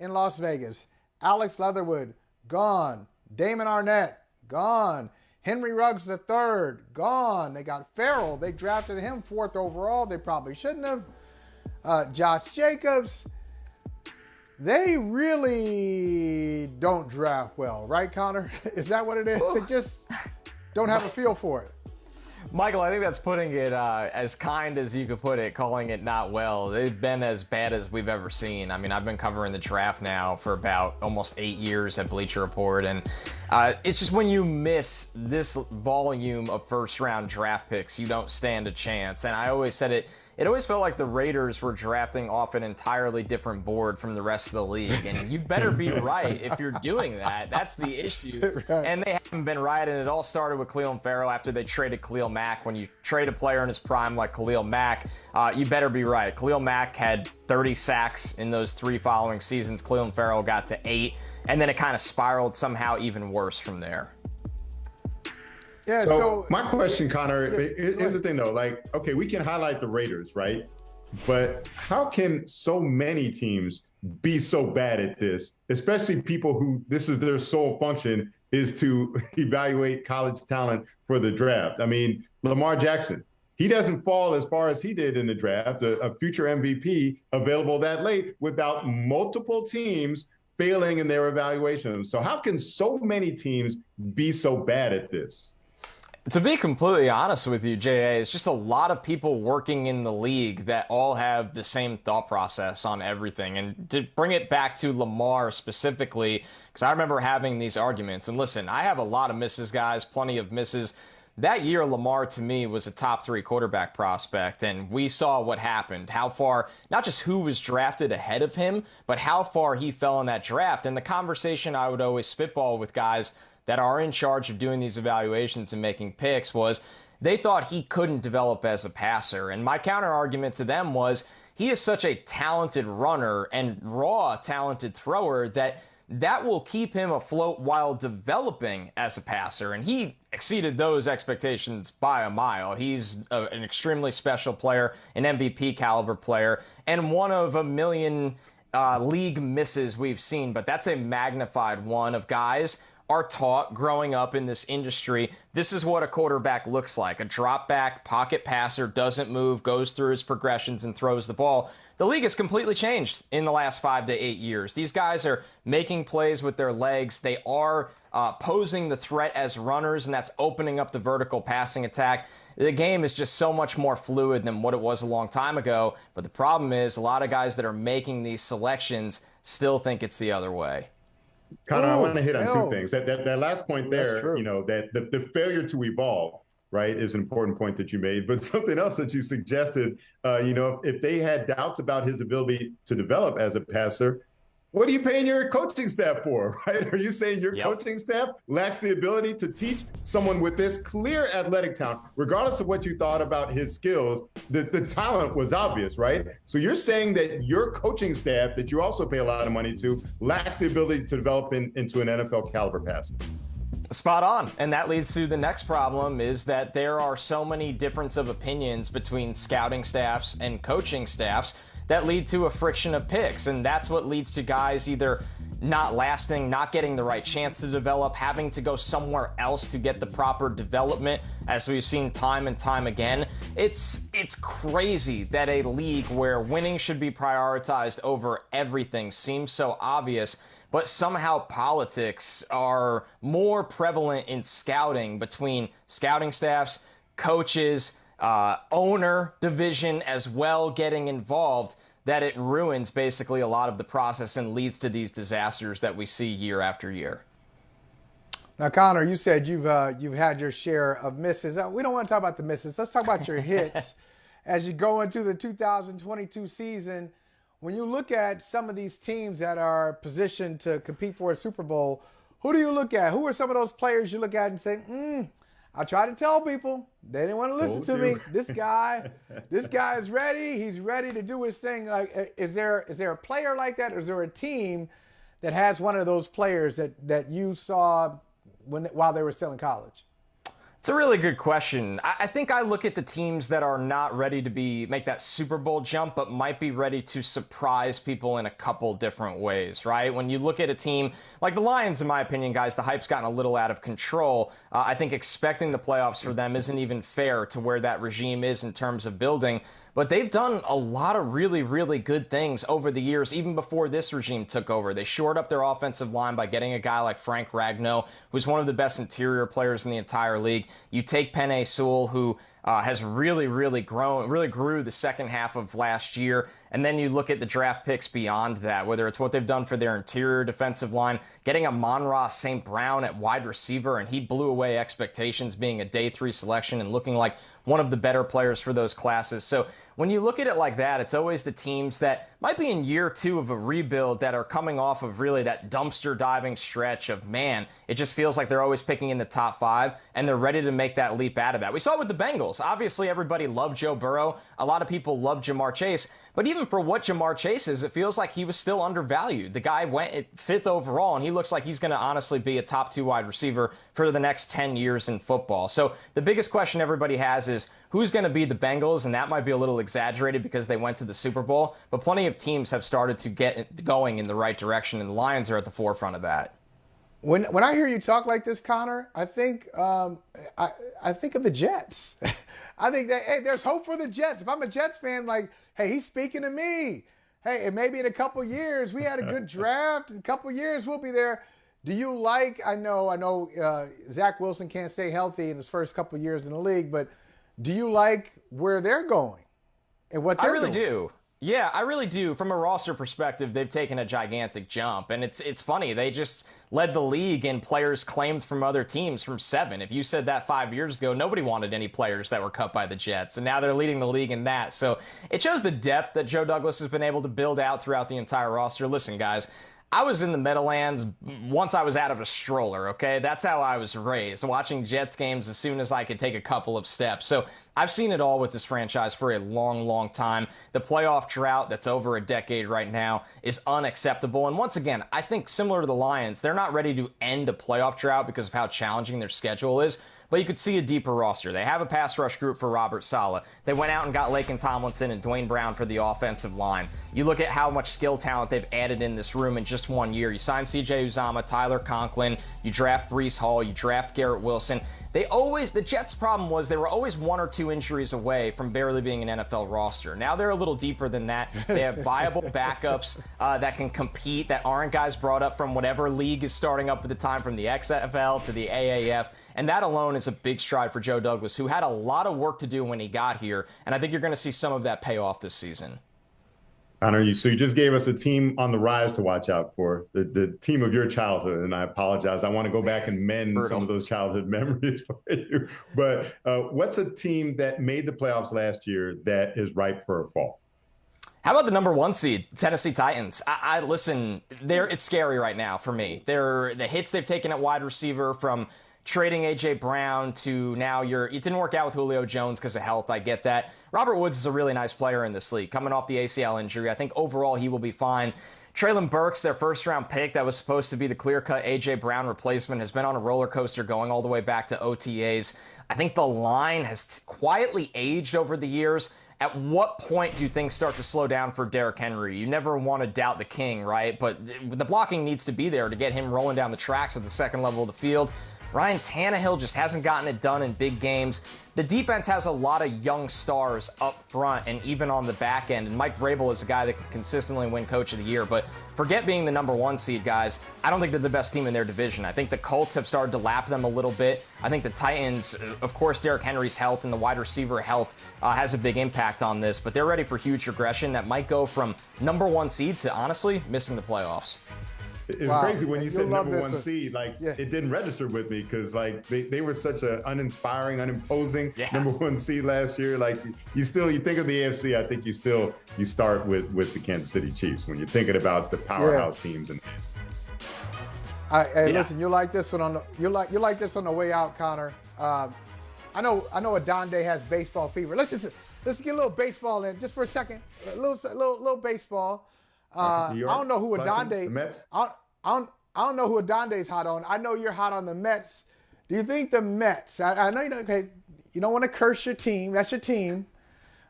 in Las Vegas. Alex Leatherwood, gone. Damon Arnett, gone. Henry Ruggs III, gone. They got Farrell. They drafted him 4th overall. They probably shouldn't have. Josh Jacobs. They really don't draft well, right, Connor? Is that what it is? They just don't have a feel for it. Michael, I think that's putting it as kind as you could put it, calling it not well. They've been as bad as we've ever seen. I mean, I've been covering the draft now for about almost 8 years at Bleacher Report, and it's just when you miss this volume of first-round draft picks, you don't stand a chance. And I always said it always felt like the Raiders were drafting off an entirely different board from the rest of the league. And you better be right if you're doing that. That's the issue. Right. And they haven't been right. And it all started with Khalil Farrell after they traded Khalil Mack. When you trade a player in his prime like Khalil Mack, you better be right. Khalil Mack had 30 sacks in those 3 following seasons. Khalil Farrell got to 8. And then it kind of spiraled somehow even worse from there. Yeah, so my question, Connor, here's the thing though, like, okay, we can highlight the Raiders, right? But how can so many teams be so bad at this, especially people who this is their sole function is to evaluate college talent for the draft? I mean, Lamar Jackson, he doesn't fall as far as he did in the draft, a future MVP available that late without multiple teams failing in their evaluation. So how can so many teams be so bad at this? To be completely honest with you, J.A., it's just a lot of people working in the league that all have the same thought process on everything. And to bring it back to Lamar specifically, because I remember having these arguments. And listen, I have a lot of misses, guys, plenty of misses. That year, Lamar, to me, was a top 3 quarterback prospect, and we saw what happened, how far, not just who was drafted ahead of him, but how far he fell in that draft. And the conversation I would always spitball with guys that are in charge of doing these evaluations and making picks was they thought he couldn't develop as a passer. And my counter argument to them was he is such a talented runner and raw talented thrower that will keep him afloat while developing as a passer. And he exceeded those expectations by a mile. He's an extremely special player, an MVP caliber player, and one of a million league misses we've seen. But that's a magnified one of guys are taught growing up in this industry, this is what a quarterback looks like. A drop back, pocket passer, doesn't move, goes through his progressions and throws the ball. The league has completely changed in the last 5 to 8 years. These guys are making plays with their legs. They are posing the threat as runners, and that's opening up the vertical passing attack. The game is just so much more fluid than what it was a long time ago. But the problem is a lot of guys that are making these selections still think it's the other way. Connor, I want to hit on 2 things. That last point there, you know, that the failure to evolve, right, is an important point that you made. But something else that you suggested, you know, if they had doubts about his ability to develop as a passer, what are you paying your coaching staff for, right? Are you saying your coaching staff lacks the ability to teach someone with this clear athletic talent, regardless of what you thought about his skills, the talent was obvious, right? So you're saying that your coaching staff, that you also pay a lot of money to, lacks the ability to develop into an NFL caliber passer? Spot on. And that leads to the next problem is that there are so many differences of opinions between scouting staffs and coaching staffs that lead to a friction of picks. And that's what leads to guys either not lasting, not getting the right chance to develop, having to go somewhere else to get the proper development, as we've seen time and time again. It's crazy that a league where winning should be prioritized over everything seems so obvious, but somehow politics are more prevalent in scouting between scouting staffs, coaches, owner division as well getting involved, that it ruins basically a lot of the process and leads to these disasters that we see year after year. Now, Connor, you said you've had your share of misses. We don't want to talk about the misses. Let's talk about your hits as you go into the 2022 season. When you look at some of these teams that are positioned to compete for a Super Bowl, who do you look at? Who are some of those players you look at and say, I try to tell people, they didn't want to listen to me. This guy is ready. He's ready to do his thing. Like, is there a player like that, or is there a team that has one of those players that you saw while they were still in college? It's a really good question. I think I look at the teams that are not ready to make that Super Bowl jump, but might be ready to surprise people in a couple different ways, right? When you look at a team like the Lions, in my opinion, guys, the hype's gotten a little out of control. I think expecting the playoffs for them isn't even fair to where that regime is in terms of building. But they've done a lot of really, really good things over the years, even before this regime took over. They shored up their offensive line by getting a guy like Frank Ragnow, who's one of the best interior players in the entire league. You take Penei Sewell, who has really, really grew the second half of last year. And then you look at the draft picks beyond that, whether it's what they've done for their interior defensive line, getting a Monroe St. Brown at wide receiver, and he blew away expectations being a day 3 selection and looking like one of the better players for those classes. So when you look at it like that, it's always the teams that might be in year 2 of a rebuild that are coming off of really that dumpster diving stretch of, man, it just feels like they're always picking in the top 5, and they're ready to make that leap out of that. We saw it with the Bengals. Obviously, everybody loved Joe Burrow. A lot of people loved Jamar Chase. But even for what Jamar Chase is, it feels like he was still undervalued. The guy went at 5th overall, and he looks like he's going to honestly be a top 2 wide receiver for the next 10 years in football. So the biggest question everybody has is who's going to be the Bengals, and that might be a little exaggerated because they went to the Super Bowl, but plenty of teams have started to get going in the right direction, and the Lions are at the forefront of that. When I hear you talk like this, Connor, I think I think of the Jets. I think that, hey, there's hope for the Jets. If I'm a Jets fan, like, hey, he's speaking to me. Hey, and maybe in a couple years, we had a good draft. In a couple years, we'll be there. Do you like, I know Zach Wilson can't stay healthy in his first couple years in the league, but do you like where they're going and what they're doing? I really do. Yeah, I really do. From a roster perspective, they've taken a gigantic jump. And it's funny. They just led the league in players claimed from other teams from 7. If you said that 5 years ago, nobody wanted any players that were cut by the Jets. And now they're leading the league in that. So it shows the depth that Joe Douglas has been able to build out throughout the entire roster. Listen, guys, I was in the Meadowlands once I was out of a stroller, okay? That's how I was raised, watching Jets games as soon as I could take a couple of steps. So I've seen it all with this franchise for a long, long time. The playoff drought that's over a decade right now is unacceptable. And once again, I think similar to the Lions, they're not ready to end a playoff drought because of how challenging their schedule is. But you could see a deeper roster. They have a pass rush group for Robert Saleh. They went out and got Laken Tomlinson and Dwayne Brown for the offensive line. You look at how much skill talent they've added in this room in just 1 year. You sign C.J. Uzomah, Tyler Conklin, you draft Breece Hall, you draft Garrett Wilson. The Jets' problem was they were always 1 or 2 injuries away from barely being an NFL roster. Now they're a little deeper than that. They have viable backups that can compete, that aren't guys brought up from whatever league is starting up at the time, from the XFL to the AAF. And that alone is a big stride for Joe Douglas, who had a lot of work to do when he got here. And I think you're going to see some of that pay off this season. Connor, so you just gave us a team on the rise to watch out for, the team of your childhood. And I apologize. I want to go back and mend some of those childhood memories for you. But what's a team that made the playoffs last year that is ripe for a fall? How about the number 1 seed, Tennessee Titans? Listen, it's scary right now for me. The hits they've taken at wide receiver, from trading A.J. Brown to now it didn't work out with Julio Jones because of health. I get that. Robert Woods is a really nice player in this league, coming off the ACL injury. I think overall he will be fine. Treylon Burks, their first-round pick that was supposed to be the clear-cut A.J. Brown replacement, has been on a roller coaster going all the way back to OTAs. I think the line has quietly aged over the years. At what point do things start to slow down for Derrick Henry? You never want to doubt the king, right? But the blocking needs to be there to get him rolling down the tracks at the second level of the field. Ryan Tannehill just hasn't gotten it done in big games. The defense has a lot of young stars up front and even on the back end. And Mike Vrabel is a guy that can consistently win Coach of the Year. But forget being the number 1 seed, guys. I don't think they're the best team in their division. I think the Colts have started to lap them a little bit. I think the Titans, of course, Derrick Henry's health and the wide receiver health has a big impact on this. But they're ready for huge regression that might go from number 1 seed to, honestly, missing the playoffs. It's crazy when you said number 1 seed, it didn't register with me because they were such an uninspiring, unimposing number 1 seed last year. You think of the AFC, I think you start with the Kansas City Chiefs when you're thinking about the powerhouse teams. And listen, you like this one you like this on the way out, Connor. I know Adonde has baseball fever. Let's get a little baseball in just for a second. A little baseball. I don't know who Adonde. The Mets. I don't know who Adonde's hot on. I know you're hot on the Mets. Do you think the Mets, I know you don't want to curse your team, that's your team,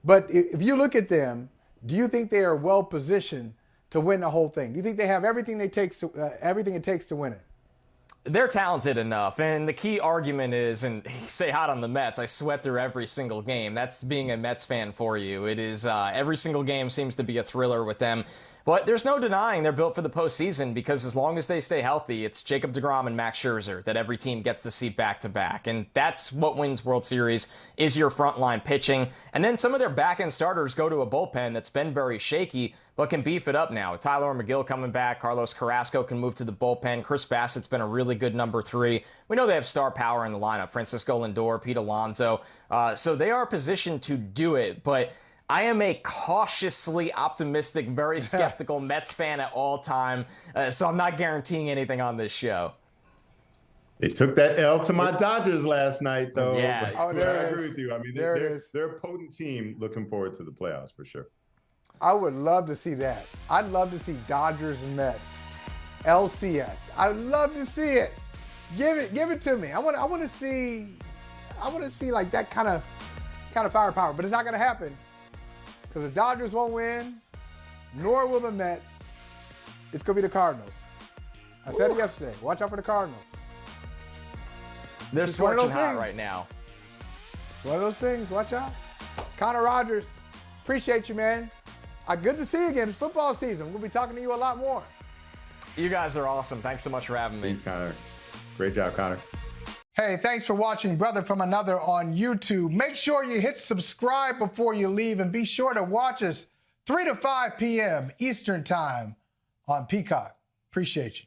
but if you look at them, do you think they are well positioned to win the whole thing? Do you think they have everything it takes to win it? They're talented enough, and the key argument is, and say hot on the Mets, I sweat through every single game. That's being a Mets fan for you. It is every single game seems to be a thriller with them. But there's no denying they're built for the postseason because as long as they stay healthy, it's Jacob deGrom and Max Scherzer that every team gets to see back-to-back. And that's what wins World Series, is your frontline pitching. And then some of their back-end starters go to a bullpen that's been very shaky, but can beef it up now. Tyler McGill coming back. Carlos Carrasco can move to the bullpen. Chris Bassett's been a really good number 3. We know they have star power in the lineup. Francisco Lindor, Pete Alonso. So they are positioned to do it, but I am a cautiously optimistic, very skeptical Mets fan at all time, so I'm not guaranteeing anything on this show. They took that L to my Dodgers last night, though. Yeah. I agree with you. I mean, they're a potent team. Looking forward to the playoffs for sure. I would love to see that. I'd love to see Dodgers and Mets, LCS. I'd love to see it. Give it to me. I want to see like that kind of firepower, but it's not going to happen. Because the Dodgers won't win, nor will the Mets. It's going to be the Cardinals. I said it yesterday. Watch out for the Cardinals. They're scorching hot right now. One of those things. Watch out. Connor Rogers, appreciate you, man. Good to see you again. It's football season. We'll be talking to you a lot more. You guys are awesome. Thanks so much for having me. Thanks, Connor. Great job, Connor. Hey, thanks for watching Brother from Another on YouTube. Make sure you hit subscribe before you leave and be sure to watch us 3 to 5 p.m. Eastern Time on Peacock. Appreciate you.